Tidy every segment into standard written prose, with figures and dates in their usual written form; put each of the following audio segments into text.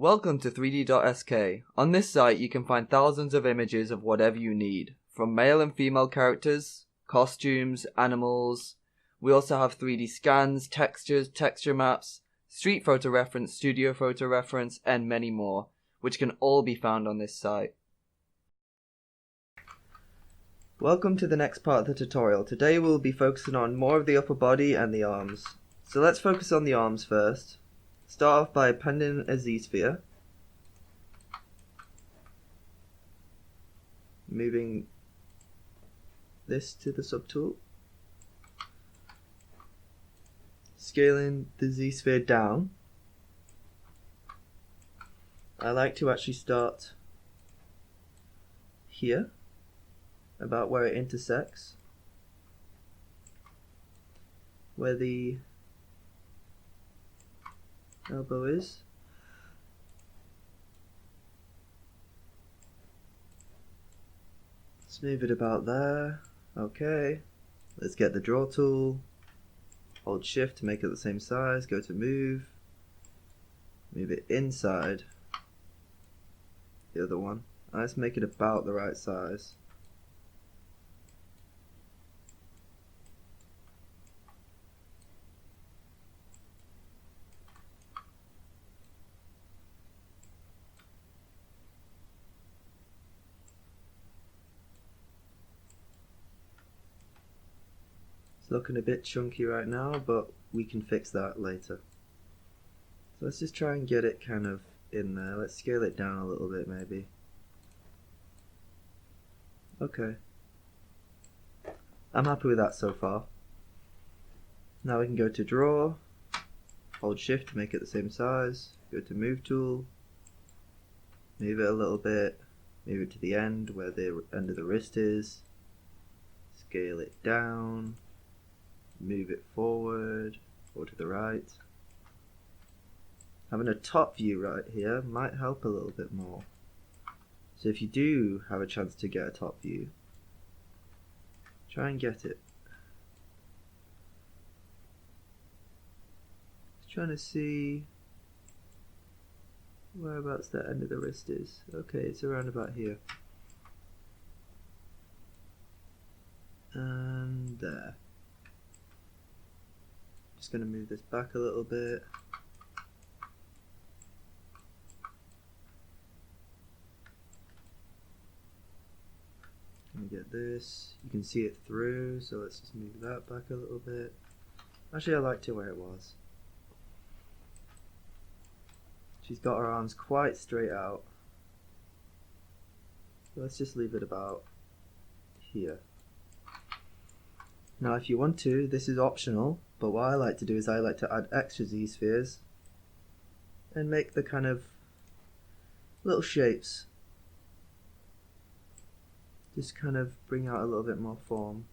Welcome to 3D.sk. On this site you can find thousands of images of whatever you need, from male and female characters, costumes, animals. We also have 3D scans, textures, texture maps, street photo reference, studio photo reference, and many more, which can all be found on this site. Welcome to the next part of the tutorial. Today we'll be focusing on more of the upper body and the arms. So let's focus on the arms first. Start off by appending a Z-sphere. Moving this to the subtool. Scaling the Z-sphere down. I like to actually start here, about where it intersects, where the elbow is. Let's move it about there. Okay, let's get the draw tool, hold shift to make it the same size, go to move it inside the other one. Let's make it about the right size. It's looking a bit chunky right now, but we can fix that later. So let's just try and get it kind of in there. Let's scale it down a little bit maybe. Okay. I'm happy with that so far. Now we can go to draw, hold shift to make it the same size, go to move tool, move it a little bit, move it to the end where the end of the wrist is, scale it down, move it forward or to the right. Having a top view right here might help a little bit more. So if you do have a chance to get a top view, try and get it. Just trying to see whereabouts that end of the wrist is. Okay, it's around about here. And there. Just going to move this back a little bit. And get this. You can see it through, so let's just move that back a little bit. Actually, I liked it where it was. She's got her arms quite straight out. So let's just leave it about here. Now if you want to, this is optional, but what I like to do is I like to add extra Z-spheres and make the kind of little shapes. Just kind of bring out a little bit more form.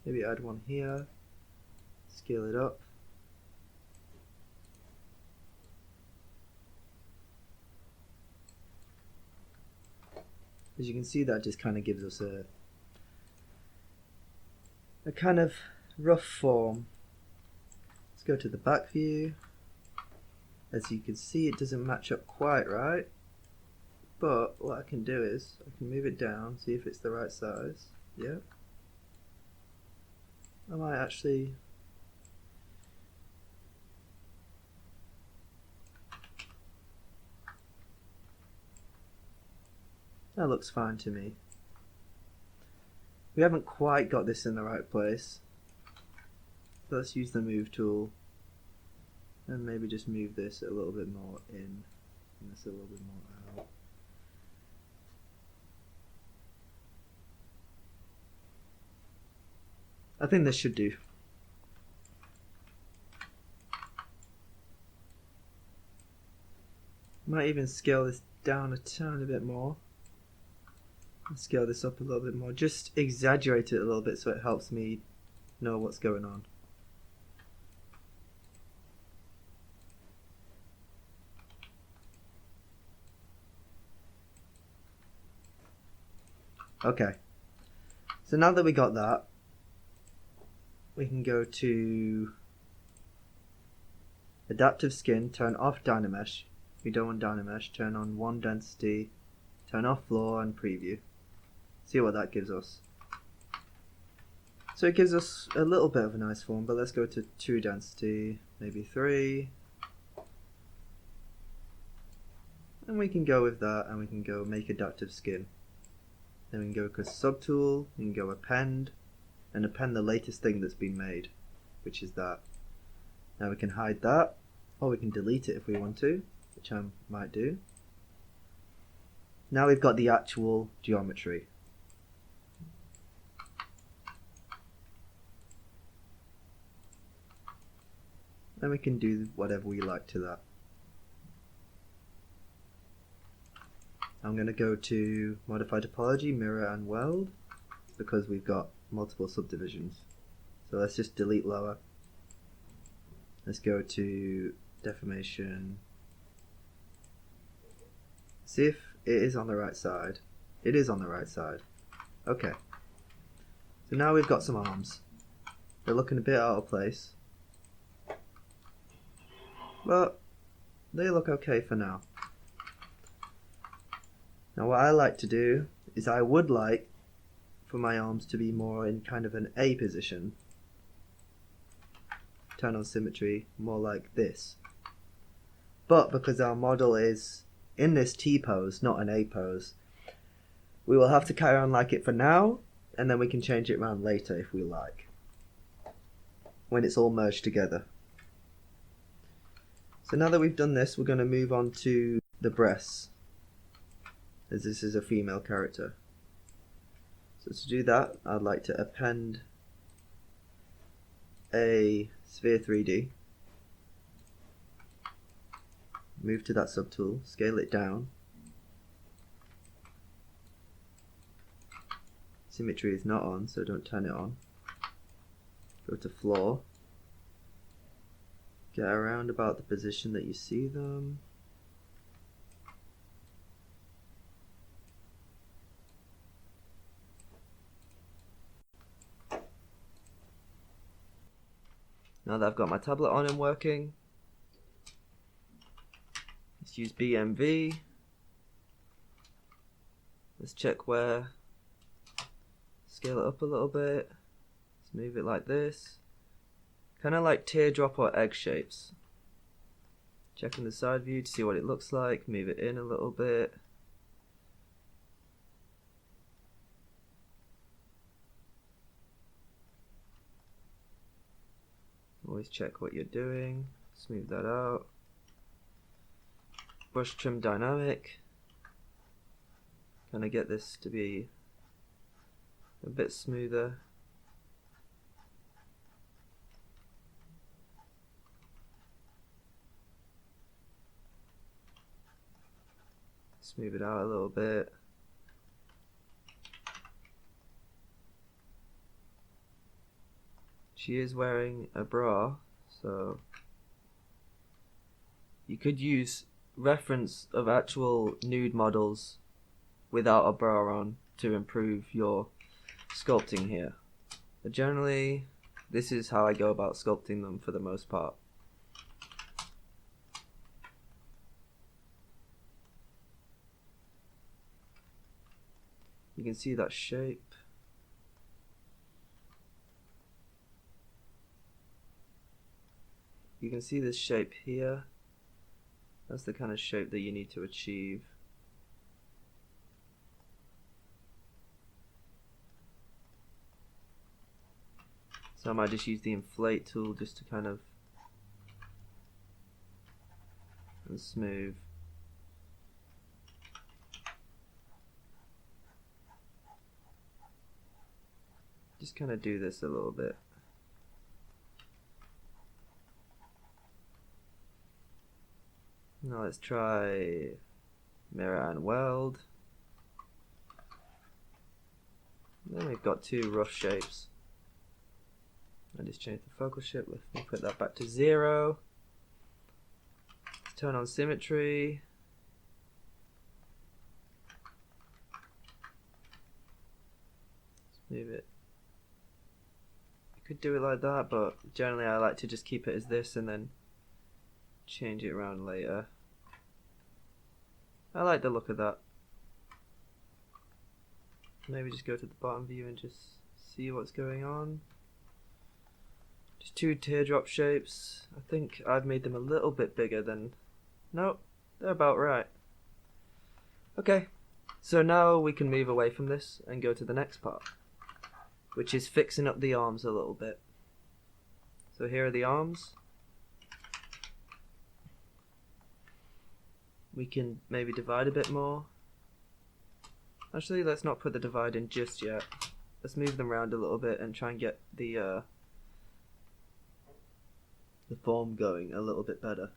Maybe add one here, scale it up. As you can see, that just kind of gives us a kind of rough form. Let's go to the back view. As you can see, it doesn't match up quite right, but what I can do is I can move it down, see if it's the right size. Yep. I might actually that looks fine to me. We haven't quite got this in the right place. So let's use the move tool and maybe just move this a little bit more in and this a little bit more out. I think this should do. Might even scale this down a tiny bit more. Scale this up a little bit more, just exaggerate it a little bit so it helps me know what's going on. Okay, so now that we got that, we can go to Adaptive skin, turn off Dynamesh. We don't want Dynamesh. Turn on 1 density. Turn off floor and preview. See what that gives us. So it gives us a little bit of a nice form, but let's go to 2 density, maybe 3. And we can go with that, and we can go make adaptive skin. Then we can go to subtool, we can go append, and append the latest thing that's been made, which is that. Now we can hide that, or we can delete it if we want to, which I might do. Now we've got the actual geometry. And we can do whatever we like to that. I'm going to go to modify topology, mirror and weld, because we've got multiple subdivisions. So let's just delete lower. Let's go to deformation. See if it is on the right side. It is on the right side. Okay. So now we've got some arms. They're looking a bit out of place, but they look okay for now. Now what I like to do is I would like for my arms to be more in kind of an A position. Turn on symmetry, more like this. But because our model is in this T pose, not an A pose, we will have to carry on like it for now, and then we can change it around later if we like, when it's all merged together. So now that we've done this, we're going to move on to the breasts, as this is a female character. So to do that, I'd like to append a sphere 3D, move to that subtool, scale it down. Symmetry is not on, so don't turn it on. Go to floor, get around about the position that you see them. Now that I've got my tablet on and working, let's use BMV. Let's check where. Scale it up a little bit. Let's move it like this. Kind of like teardrop or egg shapes. Checking the side view to see what it looks like. Move it in a little bit. Always check what you're doing. Smooth that out. Brush trim dynamic. Kind of get this to be a bit smoother. Smooth it out a little bit. She is wearing a bra, so you could use reference of actual nude models without a bra on to improve your sculpting here. But generally, this is how I go about sculpting them for the most part. You can see that shape. You can see this shape here. That's the kind of shape that you need to achieve. So I might just use the inflate tool just to kind of and smooth. Just kind of do this a little bit. Now let's try mirror and weld. Then we've got two rough shapes. I just changed the focal shape. Let me put that back to 0. Let's turn on symmetry. Let's move it. You could do it like that, but generally I like to just keep it as this and then change it around later. I like the look of that. Maybe just go to the bottom view and just see what's going on. Just two teardrop shapes. I think I've made them a little bit bigger than... Nope, they're about right. Okay, so now we can move away from this and go to the next part, which is fixing up the arms a little bit. So here are the arms. We can maybe divide a bit more. Actually, let's not put the divide in just yet. Let's move them around a little bit and try and get the form going a little bit better.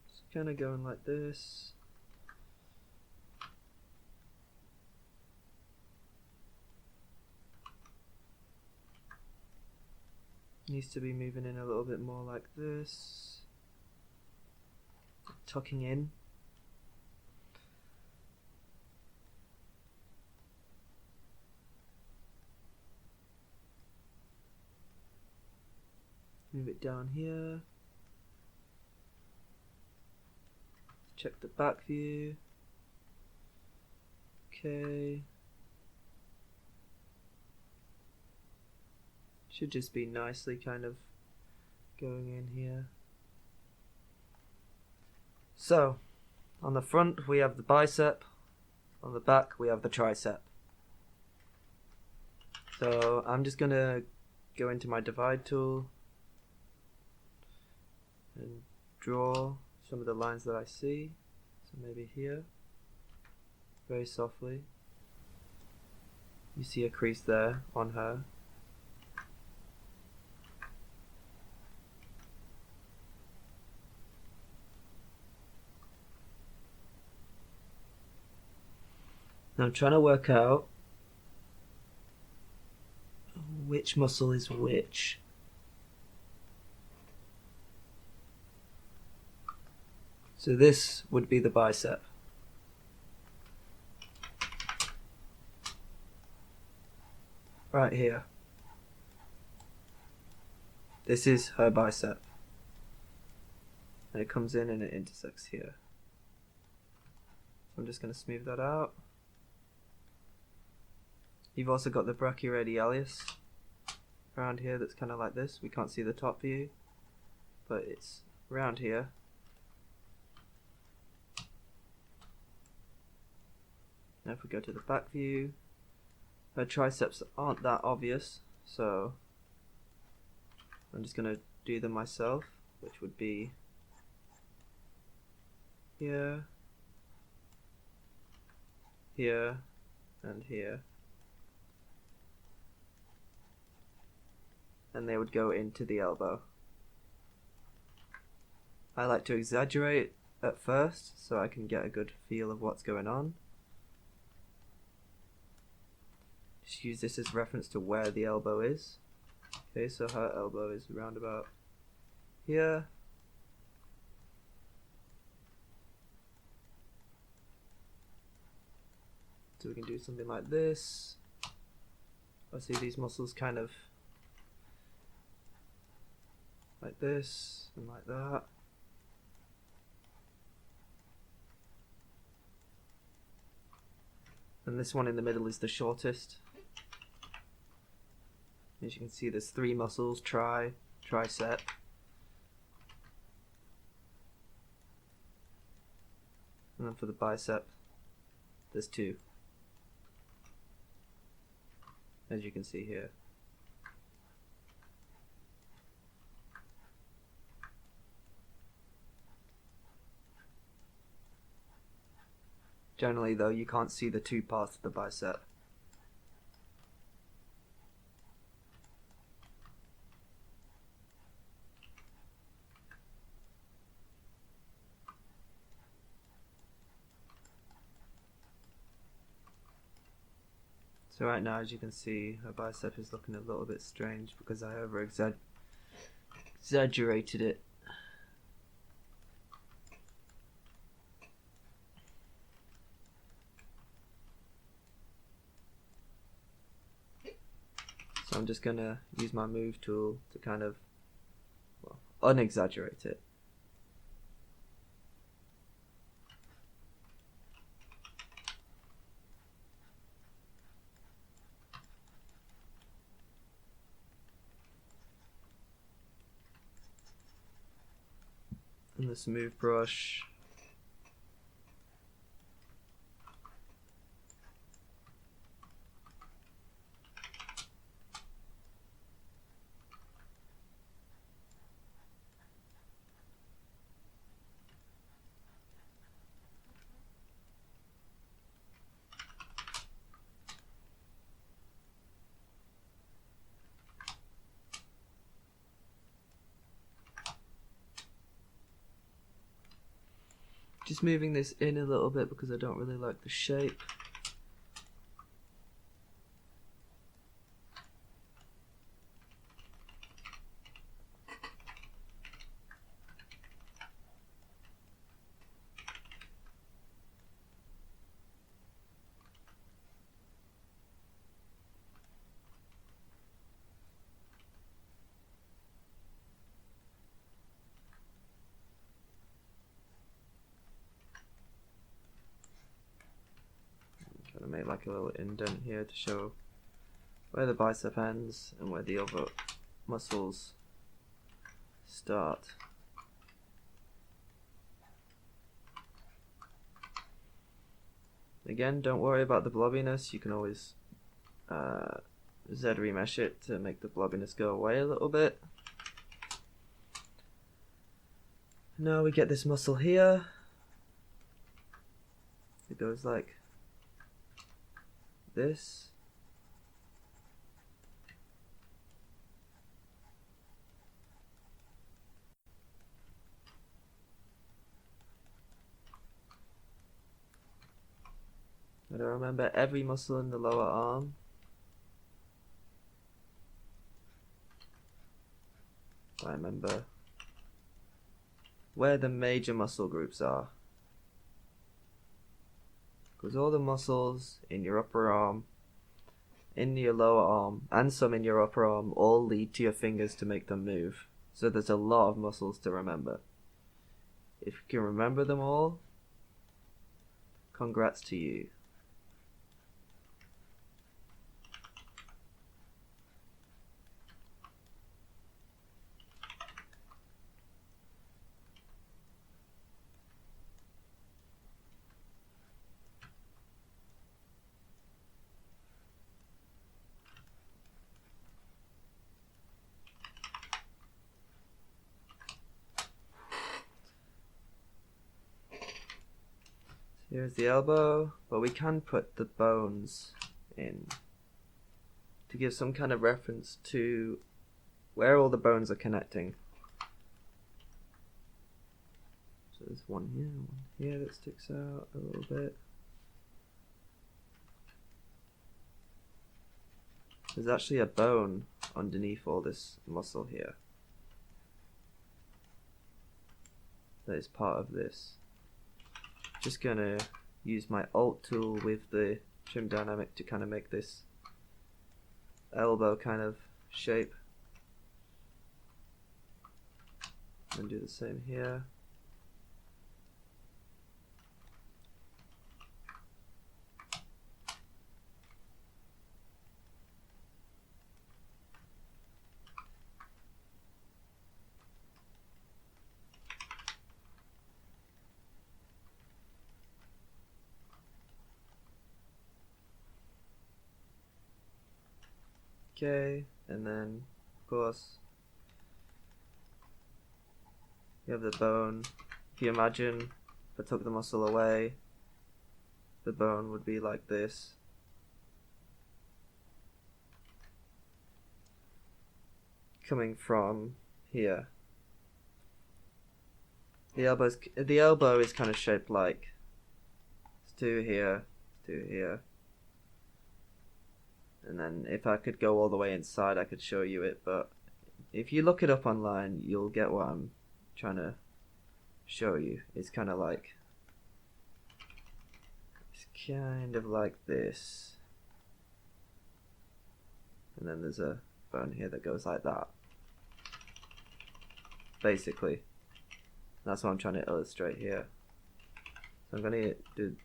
Just kind of going like this. Needs to be moving in a little bit more like this. Tucking in. Move it down here. Check the back view. Okay. Should just be nicely kind of going in here. So, on the front we have the bicep, on the back we have the tricep. So I'm just gonna go into my divide tool and draw some of the lines that I see. So maybe here, very softly. You see a crease there on her. Now I'm trying to work out which muscle is which. So this would be the bicep. Right here. This is her bicep. And it comes in and it intersects here. So I'm just going to smooth that out. You've also got the brachioradialis around here that's kind of like this. We can't see the top view, but it's around here. Now if we go to the back view, her triceps aren't that obvious, so I'm just going to do them myself, which would be here, here, and here. And they would go into the elbow. I like to exaggerate at first so I can get a good feel of what's going on. Just use this as reference to where the elbow is. Okay, so her elbow is around about here. So we can do something like this. I see these muscles kind of like this and like that. And this one in the middle is the shortest. As you can see, there's three muscles, tricep. And then for the bicep, there's two. As you can see here. Generally though, you can't see the two parts of the bicep. So right now, as you can see, her bicep is looking a little bit strange because I exaggerated it. So So I'm just going to use my move tool to kind of, well, unexaggerate it. And the smooth brush. Just moving this in a little bit because I don't really like the shape. Trying to make like a little indent here to show where the bicep ends and where the other muscles start. Again, don't worry about the blobbiness. You can always Z remesh it to make the blobbiness go away a little bit. Now we get this muscle here. It goes like this. Gotta remember every muscle in the lower arm. I remember where the major muscle groups are. Because all the muscles in your upper arm, in your lower arm, and some in your upper arm all lead to your fingers to make them move. So there's a lot of muscles to remember. If you can remember them all, congrats to you. Here's the elbow, but we can put the bones in to give some kind of reference to where all the bones are connecting. So there's one here that sticks out a little bit. There's actually a bone underneath all this muscle here that is part of this. Just gonna use my Alt tool with the trim dynamic to kind of make this elbow kind of shape, and do the same here. Okay, and then of course you have the bone. If you imagine if I took the muscle away, the bone would be like this. Coming from here. The elbow is kind of shaped like it's two here, two here. And then if I could go all the way inside, I could show you it, but if you look it up online, you'll get what I'm trying to show you. It's kind of like this. and then there's a bone here that goes like that. Basically, that's what I'm trying to illustrate here. So I'm going to do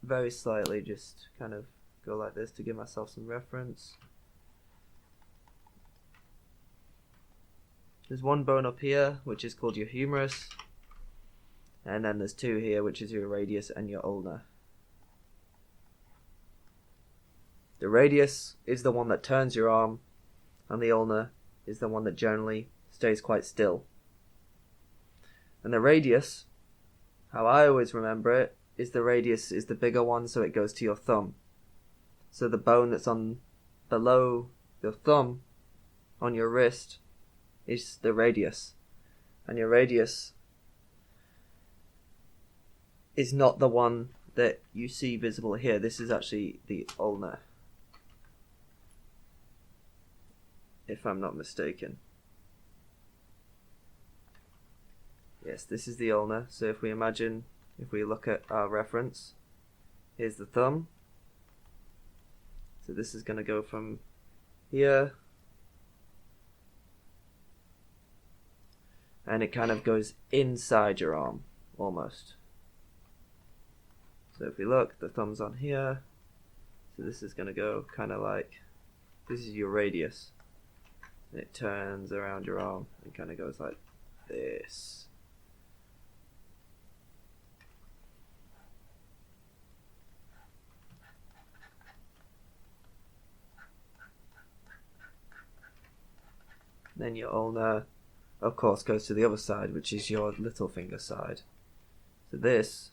very slightly, just kind of go like this to give myself some reference. There's one bone up here, which is called your humerus, and then there's two here, which is your radius and your ulna. The radius is the one that turns your arm, and the ulna is the one that generally stays quite still. And the radius, how I always remember it, is the radius is the bigger one, so it goes to your thumb. So the bone that's on below your thumb on your wrist is the radius. And your radius is not the one that you see visible here. This is actually the ulna, if I'm not mistaken. Yes, this is the ulna. So if we imagine, if we look at our reference, here's the thumb. So this is going to go from here, and it kind of goes inside your arm, almost. So if we look, the thumb's on here. So this is going to go kind of like, this is your radius. And it turns around your arm and kind of goes like this. Then your ulna, of course, goes to the other side, which is your little finger side. So this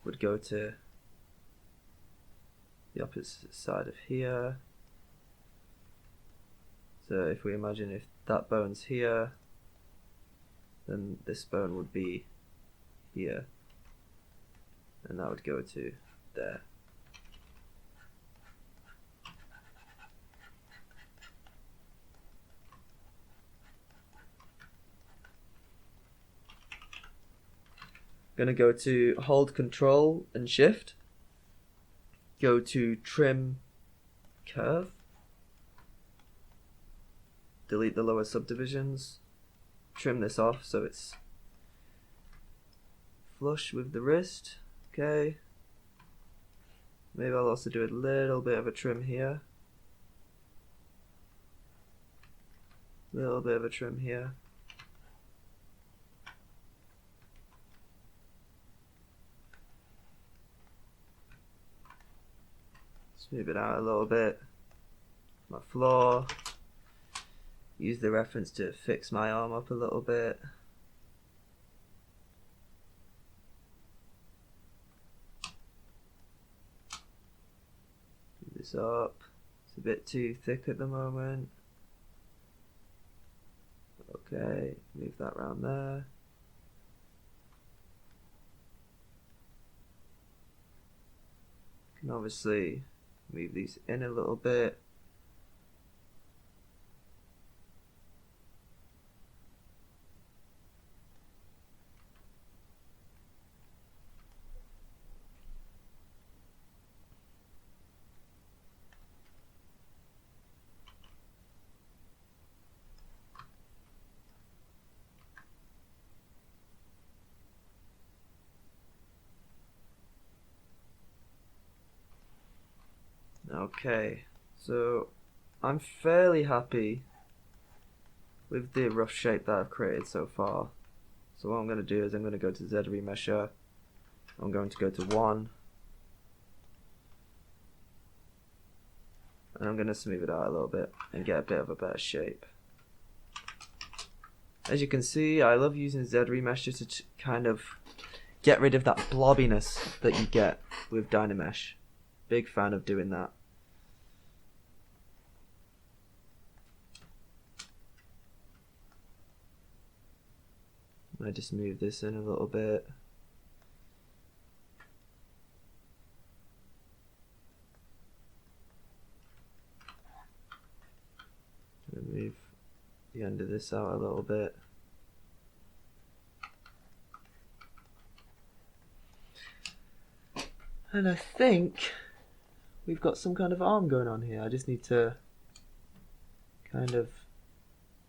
would go to the opposite side of here. So if we imagine if that bone's here, then this bone would be here, and that would go to there. Gonna go to hold Control and Shift, go to Trim Curve, delete the lower subdivisions, trim this off so it's flush with the wrist. Okay, maybe I'll also do a little bit of a trim here, little bit of a trim here. Move it out a little bit. My floor. Use the reference to fix my arm up a little bit. Move this up. It's a bit too thick at the moment. Okay, move that around there. Can obviously move these in a little bit. Okay, so I'm fairly happy with the rough shape that I've created so far. So what I'm going to do is I'm going to go to Z-Remesher. I'm going to go to 1. And I'm going to smooth it out a little bit and get a bit of a better shape. As you can see, I love using Z-Remesher to kind of get rid of that blobbiness that you get with Dynamesh. Big fan of doing that. I just move this in a little bit. Move the end of this out a little bit. And I think we've got some kind of arm going on here. I just need to kind of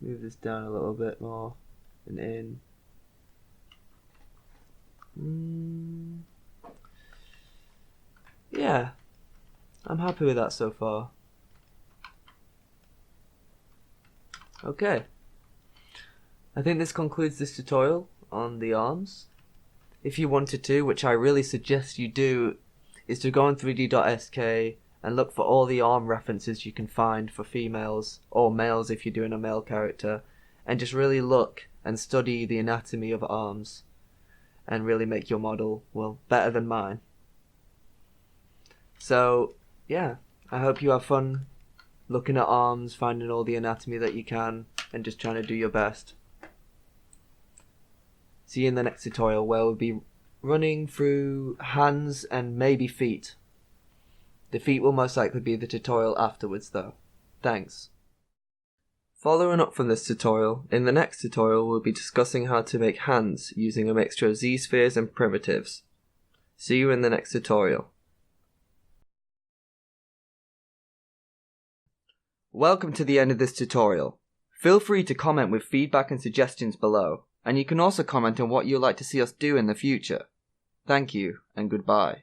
move this down a little bit more and in. Yeah, I'm happy with that so far. Okay, I think this concludes this tutorial on the arms. If you wanted to, which I really suggest you do, is to go on 3d.sk and look for all the arm references you can find for females, or males if you're doing a male character, and just really look and study the anatomy of arms and really make your model, well, better than mine. So, yeah, I hope you have fun looking at arms, finding all the anatomy that you can, and just trying to do your best. See you in the next tutorial, where we'll be running through hands and maybe feet. The feet will most likely be the tutorial afterwards though. Thanks. Following up from this tutorial, in the next tutorial we'll be discussing how to make hands using a mixture of Z-spheres and primitives. See you in the next tutorial. Welcome to the end of this tutorial. Feel free to comment with feedback and suggestions below, and you can also comment on what you'd like to see us do in the future. Thank you, and goodbye.